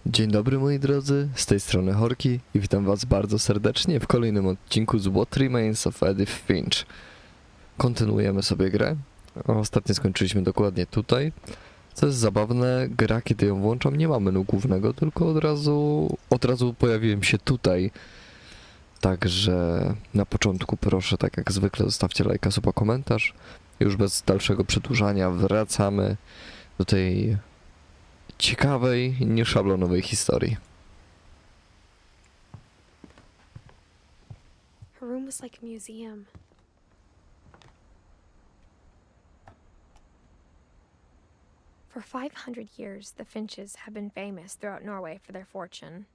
Dzień dobry moi drodzy, z tej strony Horky i witam was bardzo serdecznie w kolejnym odcinku z What Remains of Edith Finch. Kontynuujemy sobie grę. Ostatnio skończyliśmy dokładnie tutaj. Co jest zabawne, gra kiedy ją włączam nie ma menu głównego, tylko od razu pojawiłem się tutaj. Także na początku proszę, tak jak zwykle, zostawcie lajka, suba, komentarz. Już bez dalszego przedłużania wracamy do tej ciekawej, nieszablonowej historii. Her room was like a museum. For 500 years, the Finches have been famous throughout Norway for their fortune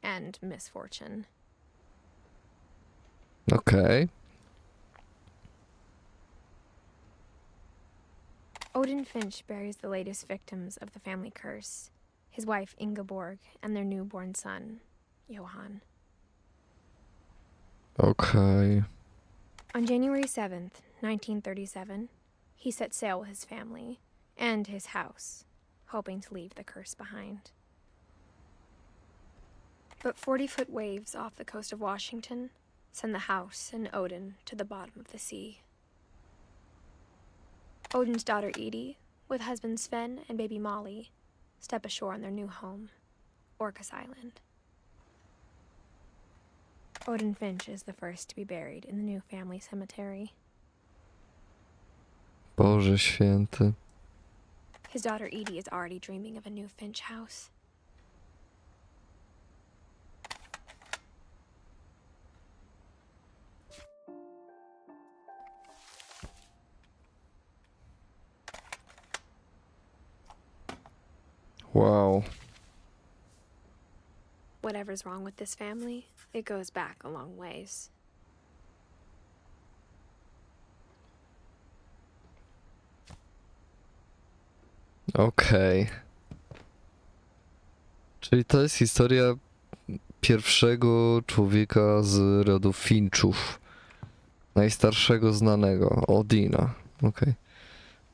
and misfortune. Okej. Odin Finch buries the latest victims of the family curse, his wife Ingeborg and their newborn son, Johan. Okej. On January 7th, 1937, he set sail with his family and his house, hoping to leave the curse behind. But 40-foot waves off the coast of Washington send the house and Odin to the bottom of the sea. Odin's daughter Edie, with husband Sven and baby Molly, step ashore on their new home, Orcas Island. Odin Finch is the first to be buried in the new family cemetery. Boże święty. His daughter Edie is already dreaming of a new Finch house. Wow. Whatever's wrong with this family, it goes back a long ways. Okej. Czyli to jest historia pierwszego człowieka z rodu Finchów. Najstarszego znanego, Odina. Okej.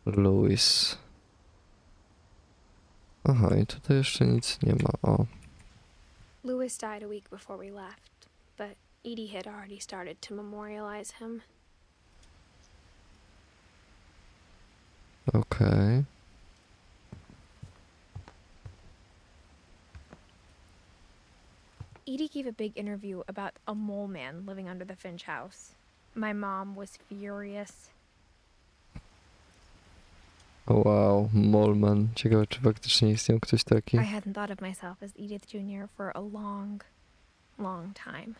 Louis. Aha, i tutaj jeszcze nic nie ma. O. Louis died a week before we left, but Edie had already started to memorialize him. Okej. Edie gave a big interview about a mole man living under the Finch house. My mom was furious. Wow, Molman. Ciekawe, czy faktycznie istniał ktoś taki. I hadn't thought of myself as Edith Jr. for a long, long time.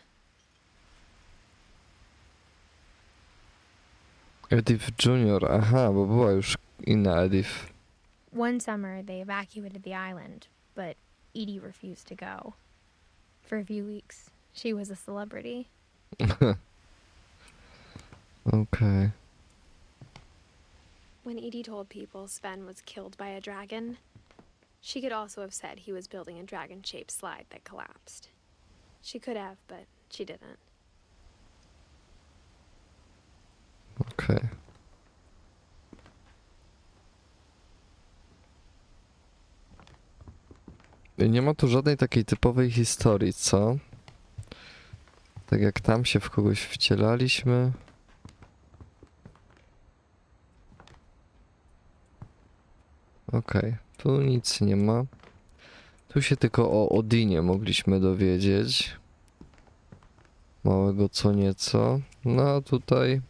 Edith Junior. Aha, bo była już inna Edith. One summer, they evacuated the island, but Edie refused to go. For a few weeks, she was a celebrity. Okej. When Edie told people Sven was killed by a dragon, she could also have said he was building a dragon-shaped slide that collapsed. She could have, but she didn't. Okej. Nie ma tu żadnej takiej typowej historii, co? Tak jak tam się w kogoś wcielaliśmy. Okej, tu nic nie ma. Tu się tylko o Odinie mogliśmy dowiedzieć. Małego co nieco. No a tutaj...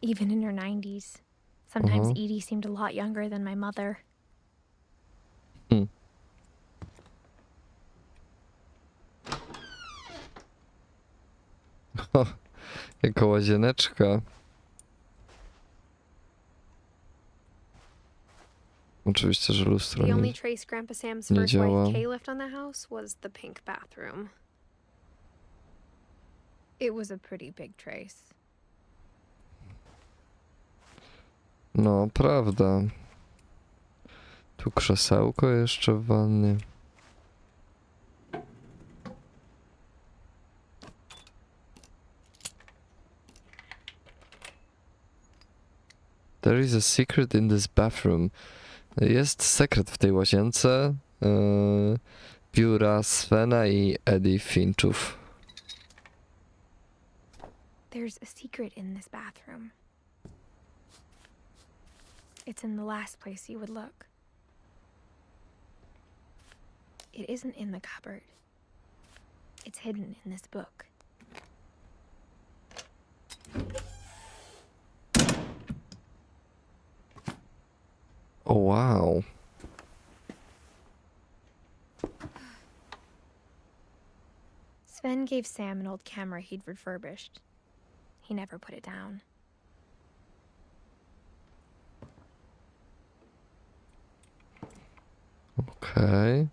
Even in her 90s, sometimes Uh-huh. Edie seemed a lot younger than my mother. Jaka łazieneczka. Oczywiście, że lustro The only nie... trace Grandpa Sam's nie first działa. wife Kay left on the house was the pink bathroom. It was a pretty big trace. No, prawda. Tu krzesełko jeszcze w wannie. There is a secret in this bathroom. Jest sekret w tej łazience. biura Svena i Edith Finchów. There's a secret in this bathroom. It's in the last place you would look. It isn't in the cupboard. It's hidden in this book. O wow. Sven gave Sam an old camera he'd refurbished. He never put it down. Okej.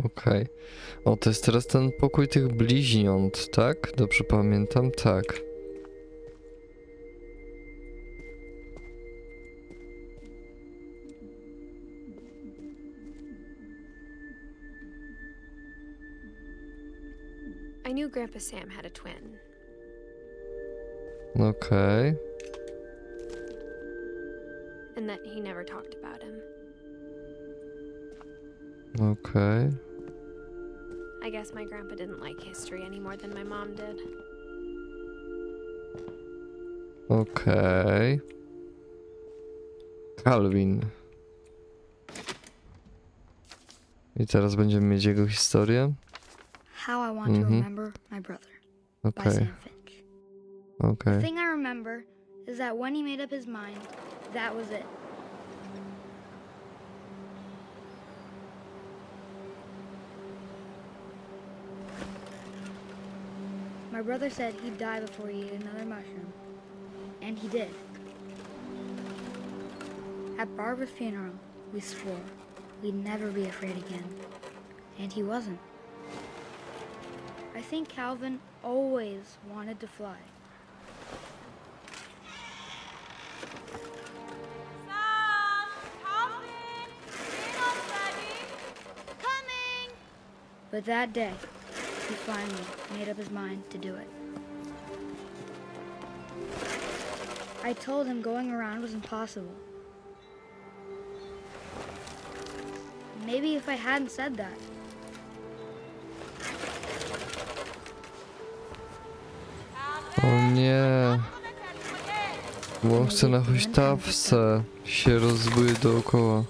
Okej. O, to jest teraz ten pokój tych bliźniąt, tak? Dobrze pamiętam? Tak. I knew Grandpa Sam had a twin. Okej. And that he never talked about him. Okej. I guess my grandpa didn't like history any more than my mom did. Okej. Calvin. I teraz będziemy mieć jego historię. How I Want to Remember My Brother by Okej. Sam Finch. The Okej. thing I remember is that when he made up his mind, that was it. My brother said he'd die before he ate another mushroom. And he did. At Barbara's funeral, we swore we'd never be afraid again. And he wasn't. I think Calvin always wanted to fly. Sam! Calvin! Dinner's ready! Coming! But that day, he finally made up his mind to do it. I told him going around was impossible. Maybe if I hadn't said that, O nie. Łowcy na huśtawce się rozbyły dookoła.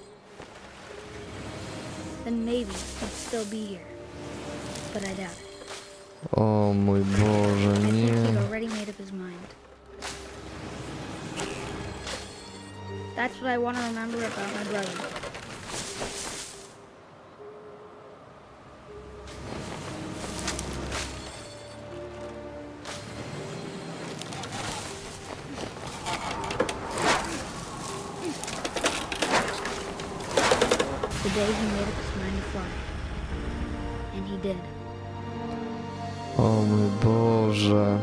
then maybe he'd still be here. But I doubt it. O mój Boże, I think he'd nie. already made up his mind. That's what I want to remember about my brother. The day he made up his mind to fly. And he did. O mój Boże.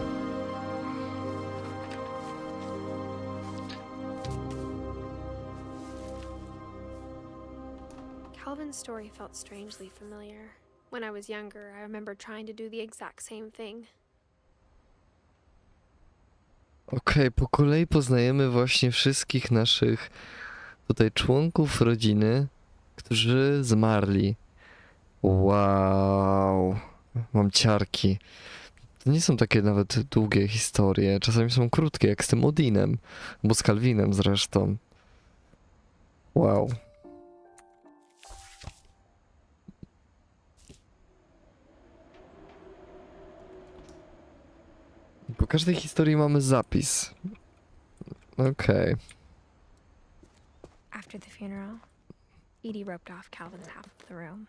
Calvin's story felt strangely familiar. When I was younger, I remember trying to do the exact same thing. Okej, po kolei poznajemy właśnie wszystkich naszych tutaj członków rodziny, którzy zmarli. Wow. Mam ciarki. To nie są takie nawet długie historie. Czasami są krótkie, jak z tym Odinem. Bo z Calvinem zresztą. Wow. Po każdej historii mamy zapis. Okej. After the funeral, Edie roped off Calvin's half of the room.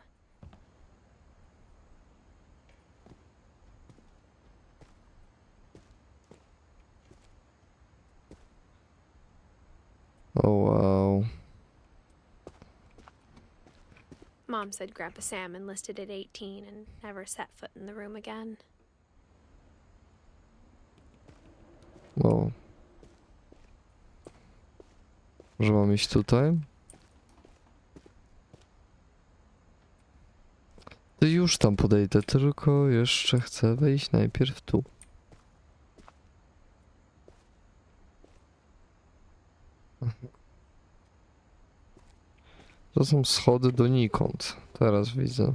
O wow. Mom Mom said Grandpa Sam enlisted at 18 and never set foot in the room again. Wow. Może mam iść tutaj? To już tam podejdę, tylko jeszcze chcę wejść najpierw tu. To są schody donikąd. Teraz widzę.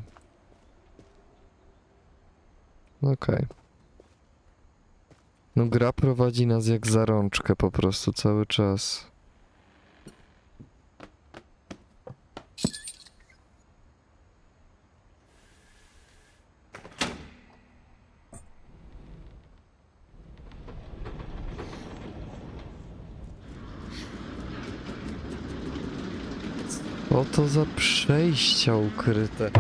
Okej. No gra prowadzi nas jak za rączkę po prostu cały czas. Co to za przejścia ukryte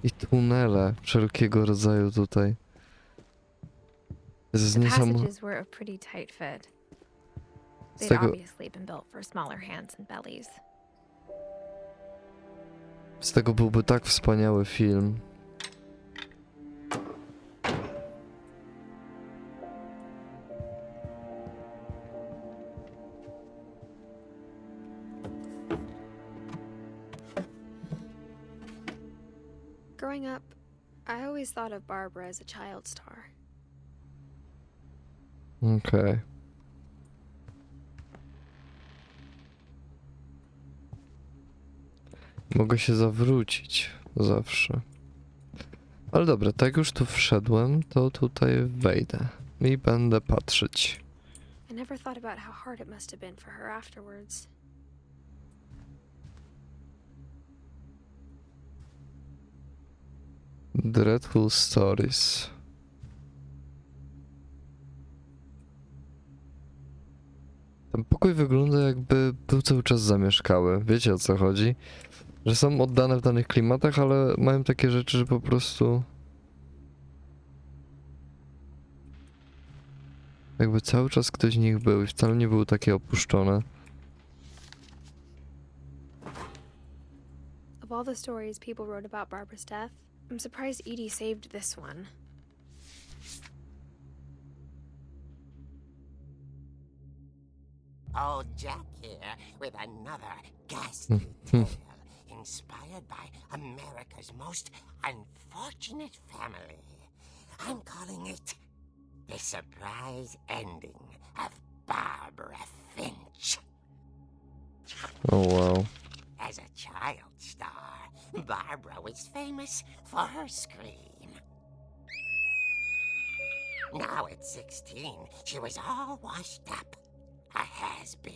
i tunele wszelkiego rodzaju tutaj. Z The niesamowite. passages were a pretty tight fit. Z They'd tego, obviously been built for smaller hands and bellies. z tego byłby tak wspaniały film. Growing up, I always thought of Barbara as a child star. Okej. Mogę się zawrócić zawsze. Ale dobra, tak już tu wszedłem, to tutaj wejdę i będę patrzeć. I never thought about how hard it must have been for her afterwards. Dreadful Stories. Ten pokój wygląda jakby był cały czas zamieszkały. Wiecie o co chodzi? Że są oddane w danych klimatach, ale mają takie rzeczy, że po prostu... Jakby cały czas ktoś w nich był i wcale nie były takie opuszczone. Of all the stories people wrote about Barbara's death, I'm surprised Edie saved this one. Old Jack here with another ghastly tale inspired by America's most unfortunate family. I'm calling it The Surprise Ending of Barbara Finch. Oh wow. As a child star, Barbara was famous for her scream. Now at 16, she was all washed up. A has-been.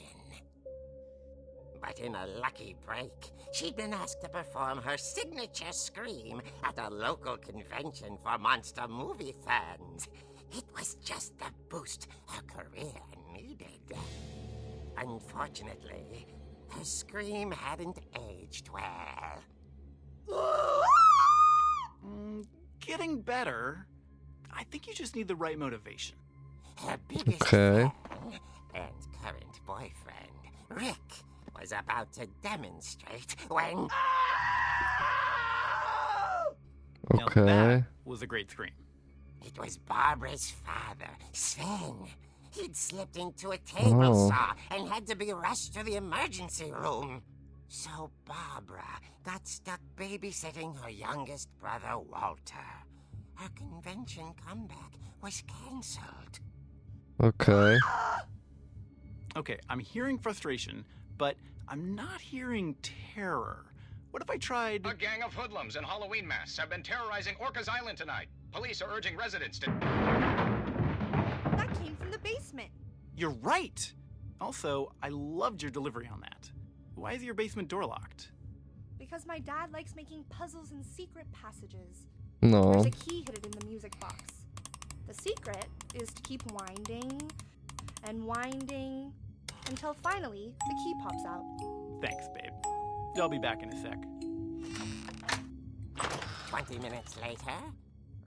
But in a lucky break, she'd been asked to perform her signature scream at a local convention for monster movie fans. It was just the boost her career needed. Unfortunately, her scream hadn't aged well. Getting better. I think you just need the right motivation. Her biggest Okay. fan and current boyfriend, Rick, was about to demonstrate when... Now Okay. that was a great scream. It was Barbara's father, Sven. He'd slipped into a table Oh. saw and had to be rushed to the emergency room. So Barbara got stuck babysitting her youngest brother, Walter. Her convention comeback was cancelled. Okej. Okay, I'm hearing frustration, but I'm not hearing terror. What if I tried... A gang of hoodlums in Halloween masks have been terrorizing Orcas Island tonight. Police are urging residents to... That came from the basement. You're right! Also, I loved your delivery on that. Why is your basement door locked? Because my dad likes making puzzles and secret passages. No. There's a key hidden in the music box. The secret is to keep winding and winding until finally the key pops out. Thanks, babe. I'll be back in a sec. 20 minutes later,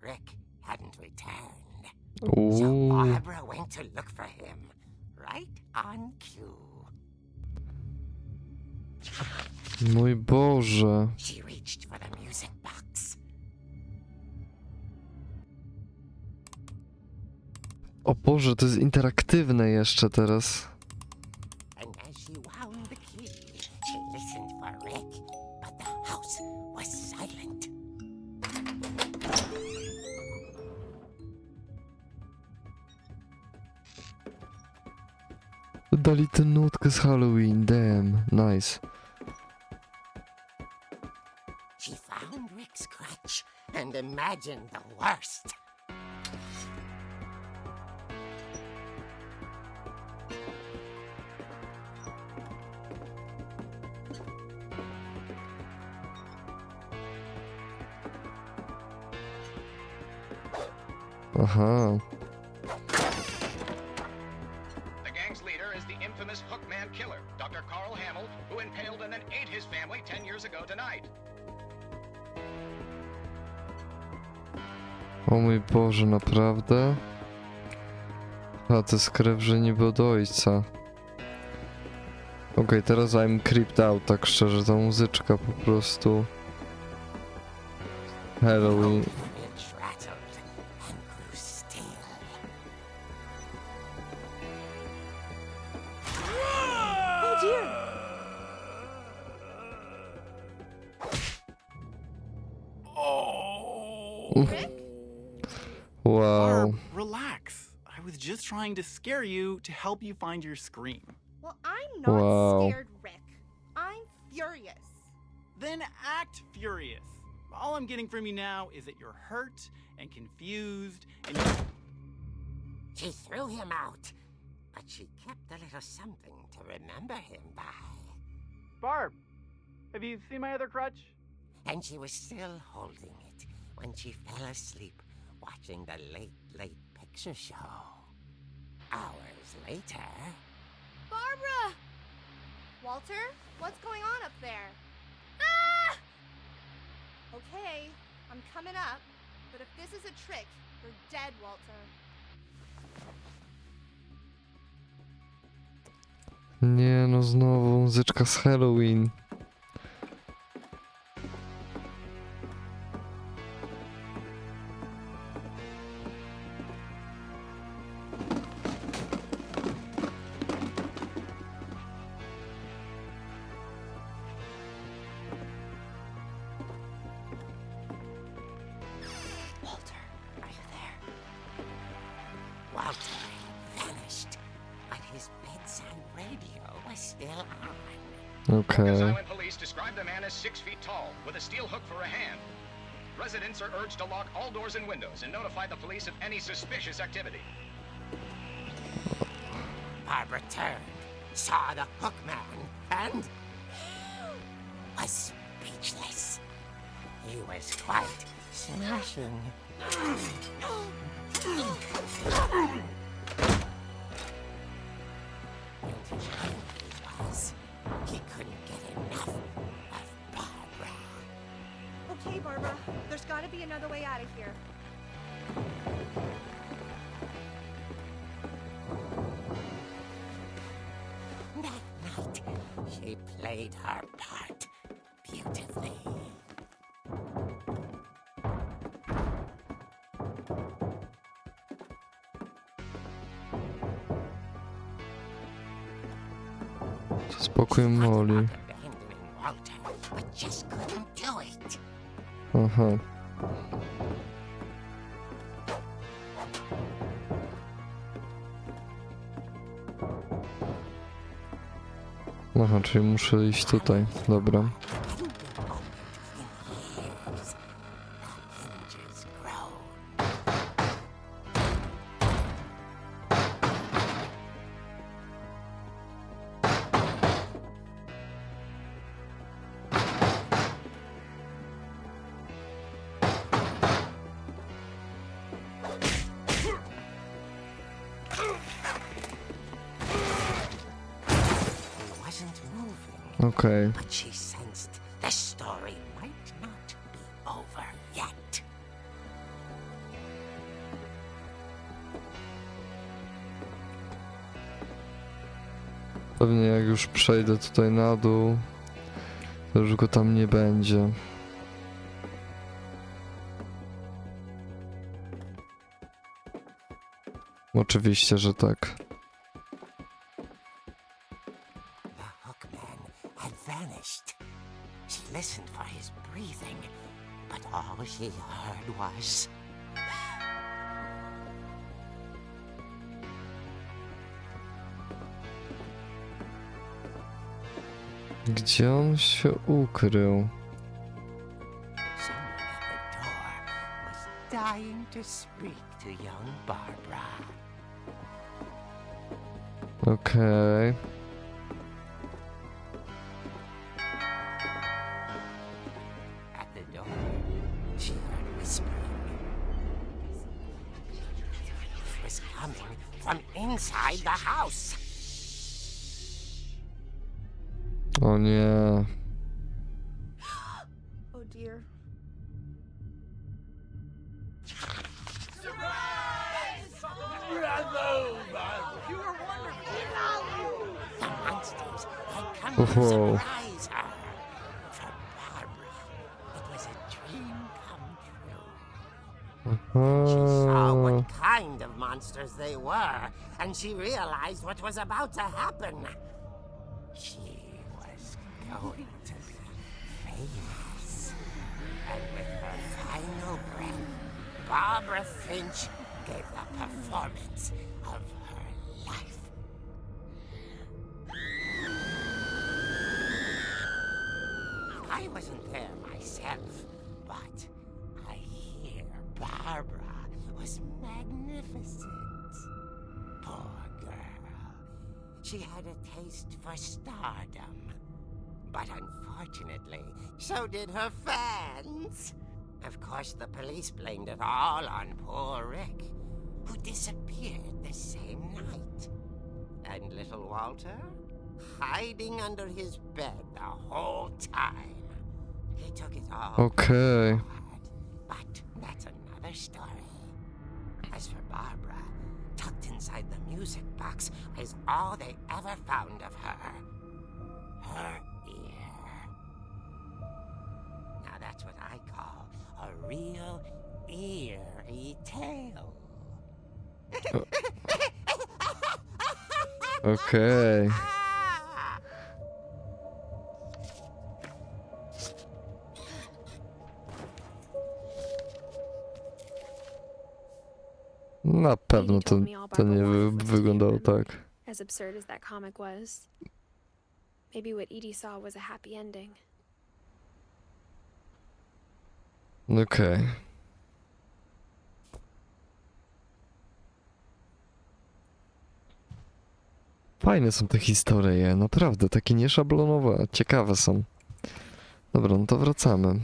Rick hadn't returned. So Uuu. Barbara went to look for him, right on cue. Mój Boże. She reached for the music box. O Boże, to jest interaktywne jeszcze teraz. And as she wound the key, she listened for Rick, but the house was silent. Dali tę nutkę z Halloween, damn, nice. She found Rick's crutch and imagined the worst. Aha. The gang's leader is the infamous Hookman killer, Dr. Carl Hamill, who impaled and then ate his family 10 years ago tonight. O mój Boże, naprawdę? A to jest krew, że niby od ojca. Okej, teraz I'm creeped out, tak szczerze, ta muzyczka po prostu. Halloween. Finch rattled and grew still. Oh dear! Rick? Wow. Barb, relax. I was just trying to scare you to help you find your scream. Well, I'm not Wow. scared, Rick. I'm furious. Then act furious. All I'm getting from you now is that you're hurt and confused and She threw him out, but she kept a little something to remember him by. Barb, have you seen my other crutch? And she was still holding it when she fell asleep watching the late picture show. Hours later... Barbara! Walter, what's going on up there? Ah! Okay, I'm coming up, but if this is a trick, you're dead, Walter. Nie no, znowu muzyczka z Halloween. Walter, are you there? Walter had vanished, but his bedside radio was still on. Okej. Orcas Island police describe the man as 6 feet tall, with a steel hook for a hand. Residents are urged to lock all doors and windows and notify the police of any suspicious activity. Barbara turned, saw the hook man, and was speechless. He was quite smashing. And his angry was, he couldn't get enough of Barbara. Okay, Barbara, there's gotta be another way out of here. That night, she played her part beautifully. Spokój Molly. Abandoning Walter, but just couldn't do it. Aha. Aha, czyli muszę iść tutaj. Dobra. Hadn't been opened in years. The hinges groaned. He wasn't moving. Okej. But she sensed the story might not be over yet. Pewnie jak już przejdę tutaj na dół, to już go tam nie będzie. Oczywiście, że tak. The hookman had vanished. She listened for his breathing, but all she heard was... Gdzie on się ukrył? Someone at the door was dying to speak to young Barbara. Okej. At the door, she heard whispering. It was coming from inside the house. O nie. Oh dear. The monsters had come Oh. to surprise her. For Barbara, it was a dream come true. She saw Aha. what kind of monsters they were, and she realized what was about to happen. She was going to be famous. And with her final breath, Barbara Finch gave the performance of her life. I wasn't there myself, but I hear Barbara was magnificent. Poor girl. She had a taste for stardom. But unfortunately, so did her fans. Of course, the police blamed it all on poor Rick, who disappeared the same night. And little Walter? Hiding under his bed the whole time. He took it all Okej. hard, but that's another story. As for Barbara, tucked inside the music box is all they ever found of her. Her ear. Now that's what I call a real eerie tale. Okej. Na pewno to nie wyglądało tak. As absurd as that comic was, maybe what Edie saw was a happy ending. Okej. Fajne są te historie, naprawdę, takie nieszablonowe, ciekawe są. Dobra, no to wracamy.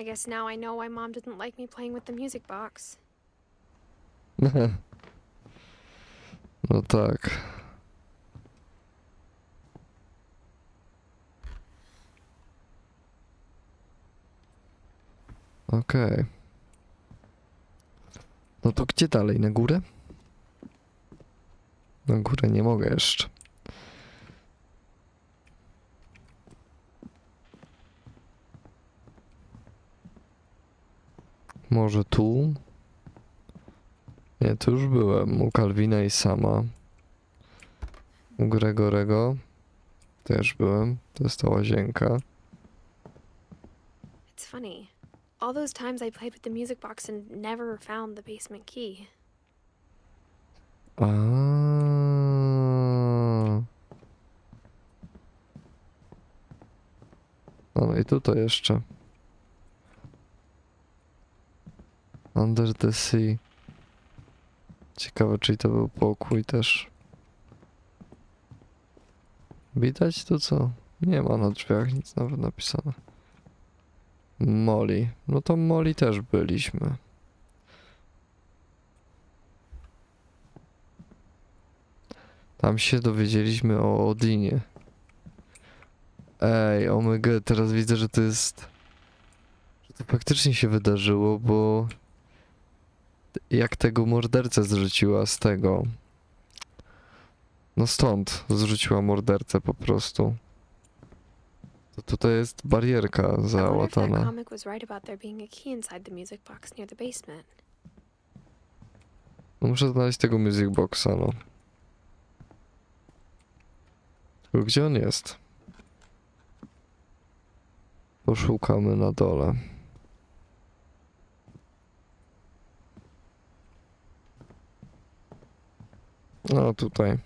I guess now I know why Mom didn't like me playing with the music box. No tak. Okej. No to gdzie dalej? Na górę? Na górę nie mogę jeszcze. Może tu? Nie, tu już byłem. U Calvina i Sama. U Gregorego też byłem. To jest ta łazienka. It's funny. All those times I played with the music box and never found the basement key. A. No i tutaj jeszcze. Under the Sea. Ciekawe, czyli to był pokój też. Widać tu co? Nie ma na drzwiach nic nawet napisane. Molly. No to Molly też byliśmy. Tam się dowiedzieliśmy o Odinie. Ej, omega, teraz widzę, że to jest... Że to faktycznie się wydarzyło, bo... Jak tego mordercę zrzuciła z tego... No stąd zrzuciła mordercę po prostu. To tutaj jest barierka I wonder if that załatana. comic was right about there being a key inside the music box near the basement. No muszę znaleźć tego music boxa, no. Tylko gdzie on jest? Poszukamy na dole. No tutaj.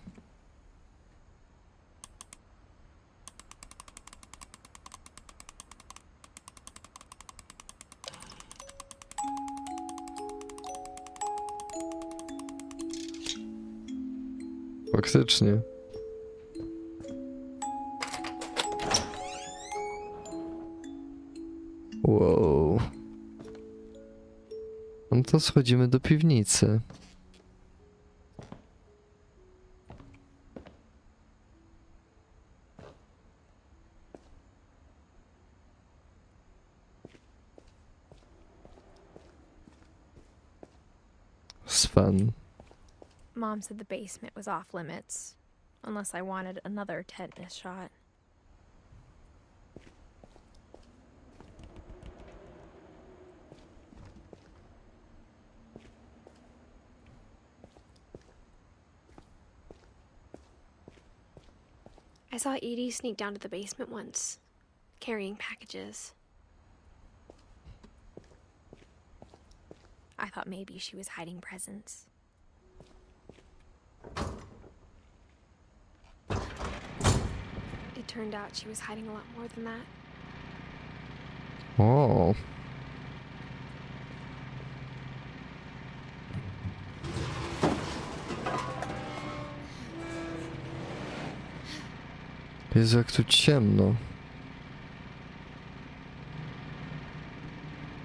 Faktycznie. Wow. No to schodzimy do piwnicy. Sven. Mom said the basement was off limits, unless I wanted another tetanus shot. I saw Edie sneak down to the basement once, carrying packages. I thought maybe she was hiding presents. It turned out she was hiding a lot more than that. O. Jezu, jak tu ciemno.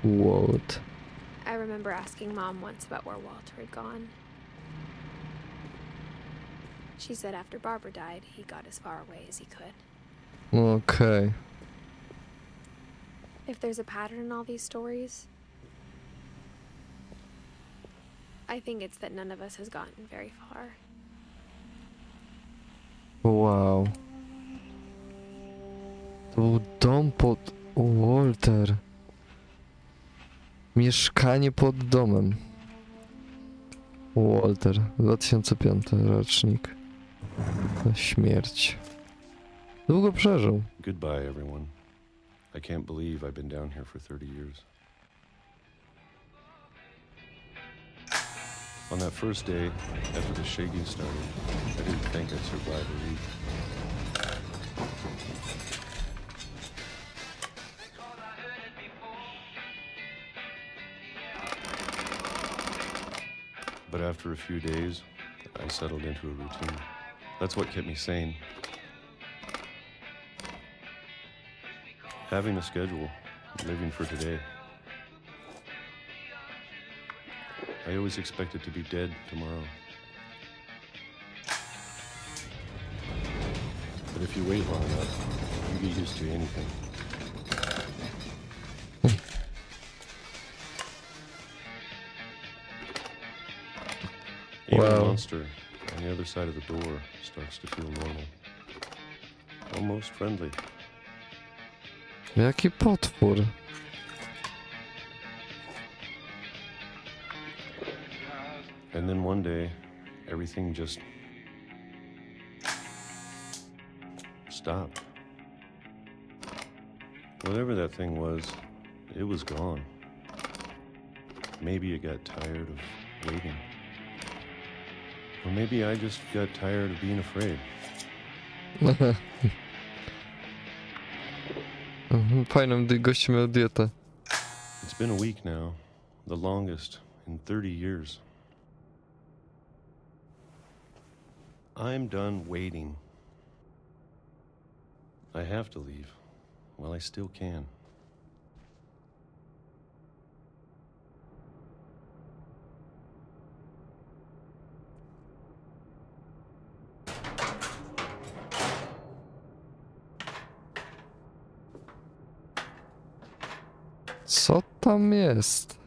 What? I remember asking Mom once about where Walter had gone. She said after Barbara died, he got as far away as he could. Okej. If there's a pattern in all these stories, I think it's that none of us has gotten very far. Wow. To był dom pod... Walter. Mieszkanie pod domem. Walter. 2005 rocznik. Śmierć. Długo przeżył. Goodbye, everyone. I can't believe I've been down here for 30 years. On that first day, after the shaking started, I didn't think I'd survive a week. But after a few days, I settled into a routine. That's what kept me sane. Having a schedule, living for today. I always expected to be dead tomorrow. But if you wait long enough, you get used to anything. Even Wow. the monster on the other side of the door starts to feel normal. Almost friendly. Jaki potwór. And then one day, everything just stopped. Whatever that thing was, it was gone. Maybe it got tired of waiting. Or maybe I just got tired of being afraid. Fajną gościu miał dietę. It's been a week now, the longest in 30 years. I'm done waiting. I have to leave while I still can. Co tam jest?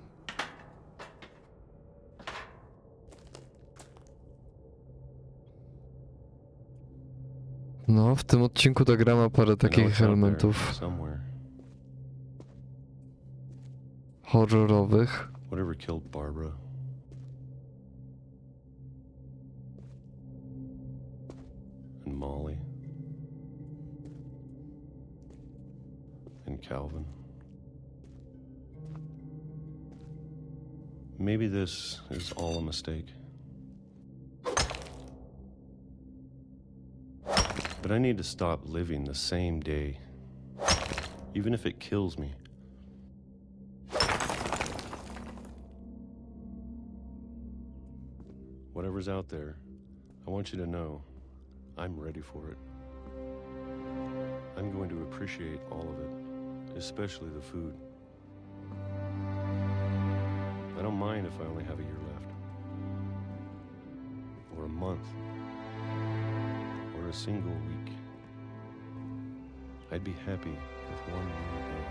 No, w tym odcinku ta gra ma parę I know takich it's out there elementów somewhere. horrorowych. Whatever killed Barbara. And Molly. And Calvin. Maybe this is all a mistake. But I need to stop living the same day, even if it kills me. Whatever's out there, I want you to know I'm ready for it. I'm going to appreciate all of it, especially the food. I don't mind if I only have a year left, or a month, or a single week. I'd be happy with one more day.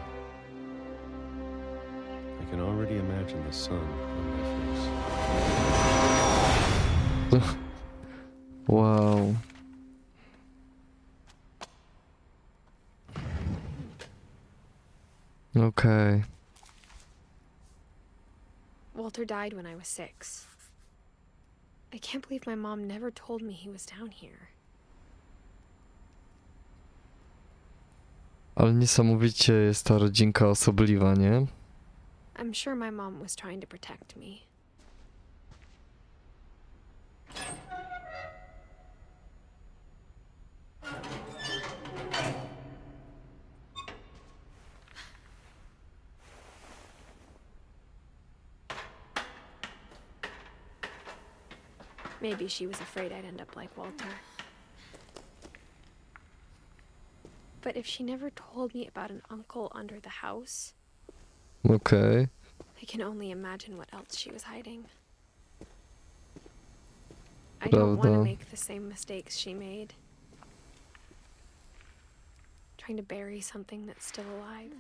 I can already imagine the sun on my face. Wow. Okay. Walter died when I was 6. I can't believe my mom never told me he was down here. Ale niesamowicie jest ta rodzinka osobliwa, nie? I'm sure my mom was trying to protect me. Maybe she was afraid I'd end up like Walter. But if she never told me about an uncle under the house, Okej. I can only imagine what else she was hiding. I don't want to Prawda. make the same mistakes she made. Trying to bury something that's still alive.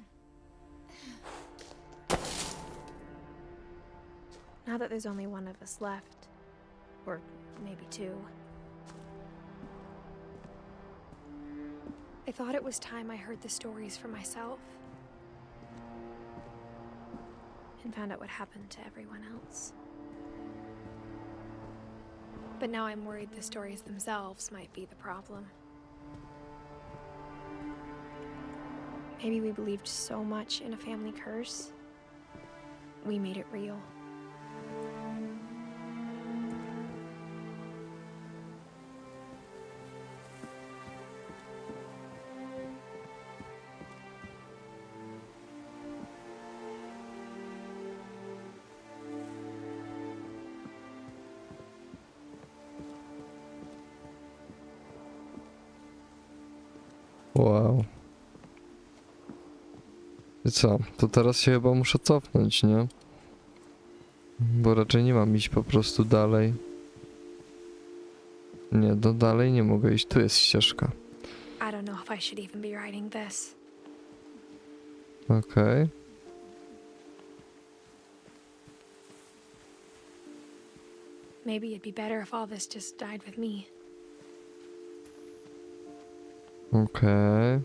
Now that there's only one of us left, or maybe 2, I thought it was time I heard the stories for myself and found out what happened to everyone else. But now I'm worried the stories themselves might be the problem. Maybe we believed so much in a family curse, we made it real. Wow. I co? To teraz się chyba muszę cofnąć, nie? Bo raczej nie mam iść po prostu dalej. Nie, do dalej nie mogę iść. Tu jest ścieżka. I don't know if I should even be writing this. Okej. Maybe it'd be better if all this just died with me. Okej.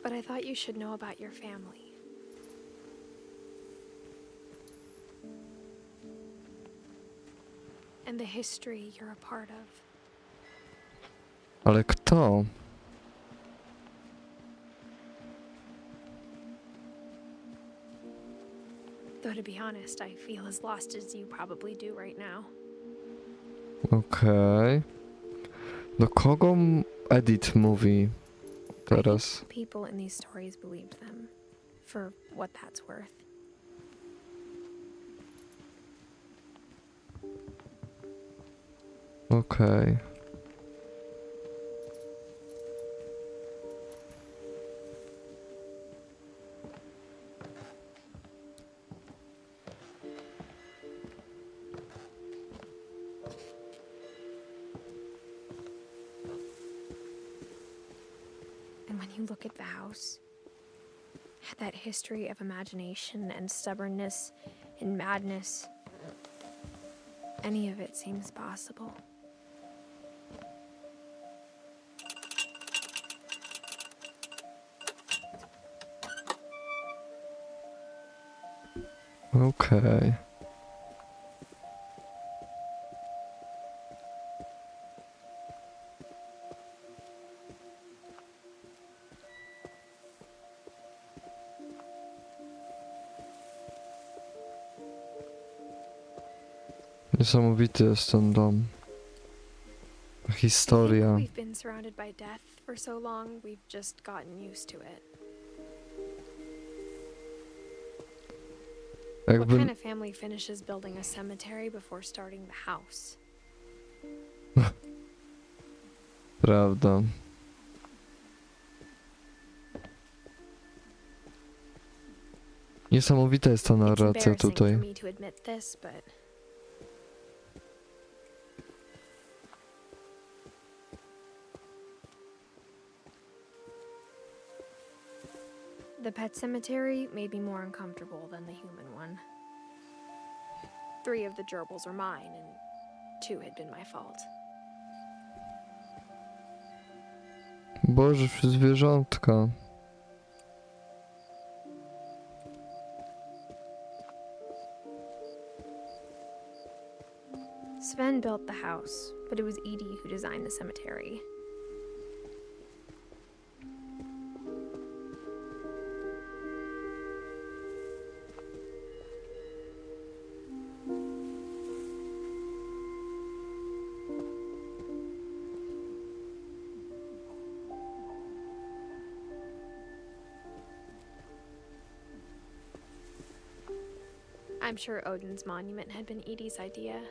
But I thought you should know about your family. And the history you're a part of. Ale kto? Though to be honest, I feel as lost as you probably do right now. Okej. Do kogo Edith mówi teraz? People in these stories believed them, for what that's worth. Okej. And when you look at the house, that history of imagination and stubbornness and madness, any of it seems possible. Okej. Niesamowity jest ten dom. I think Historia. we've been surrounded by death for so long, we've just gotten used to it. What Jakby... kind of family finishes building a cemetery before starting the house? Prawda. Niesamowita jest ta It's narracja embarrassing for tutaj. me to admit this, but the pet cemetery made me more uncomfortable than the human one. 3 of the gerbils are mine, and 2 had been my fault. Boże, zwierzątka. Sven built the house, but it was Edie who designed the cemetery. I'm sure Odin's monument had been Edie's idea.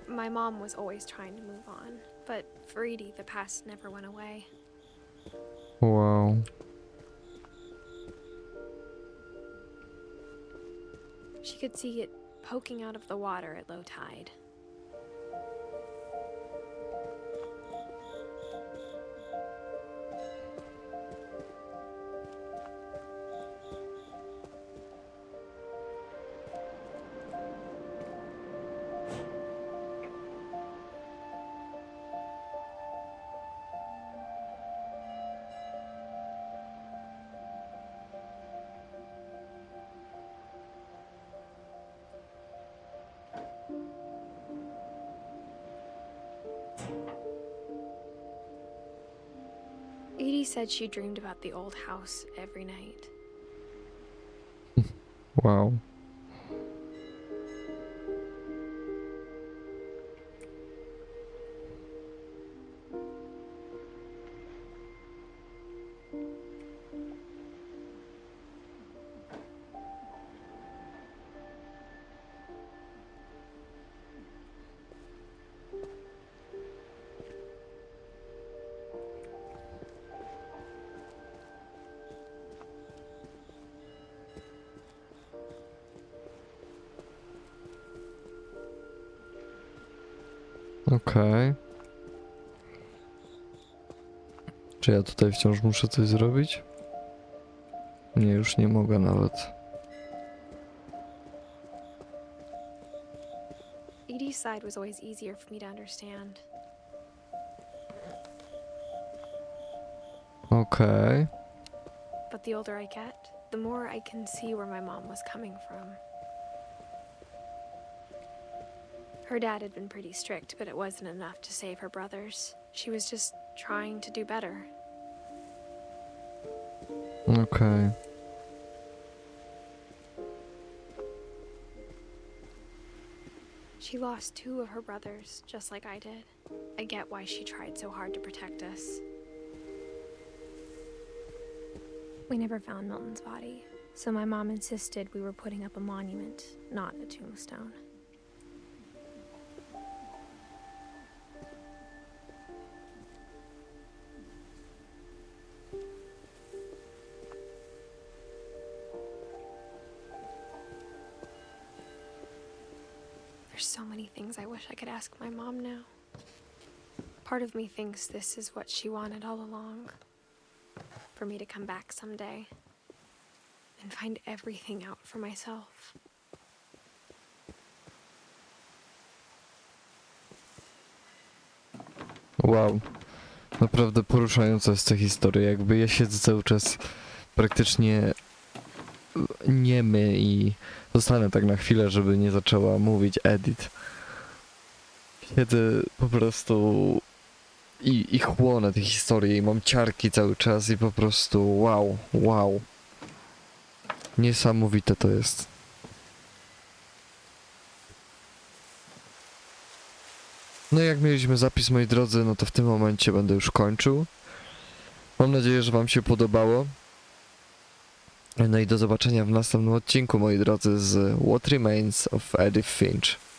My mom was always trying to move on, but for Edie, the past never went away. Wow. She could see it poking out of the water at low tide. Edie said she dreamed about the old house every night. Wow. Okej. Czy ja tutaj wciąż muszę coś zrobić? Nie, już nie mogę nawet. Edie's side was always easier for me to understand. Okej. But the older I get, the more I can see where my mom was coming from. Her dad had been pretty strict, but it wasn't enough to save her brothers. She was just trying to do better. Okej. She lost 2 of her brothers, just like I did. I get why she tried so hard to protect us. We never found Milton's body, so my mom insisted we were putting up a monument, not a tombstone. There's so many things I wish I could ask my mom now. Part of me thinks this is what she wanted all along. For me to come back someday and find everything out for myself. Wow. Naprawdę poruszająca jest ta historia. Jakby ja siedzę cały czas praktycznie niemy i zostanę tak na chwilę, żeby nie zaczęła mówić Edith. Siedzę po prostu i chłonę tę historię i mam ciarki cały czas i po prostu wow, wow. Niesamowite to jest. No i jak mieliśmy zapis, moi drodzy, no to w tym momencie będę już kończył. Mam nadzieję, że wam się podobało. No i do zobaczenia w następnym odcinku, moi drodzy, z What Remains of Edith Finch.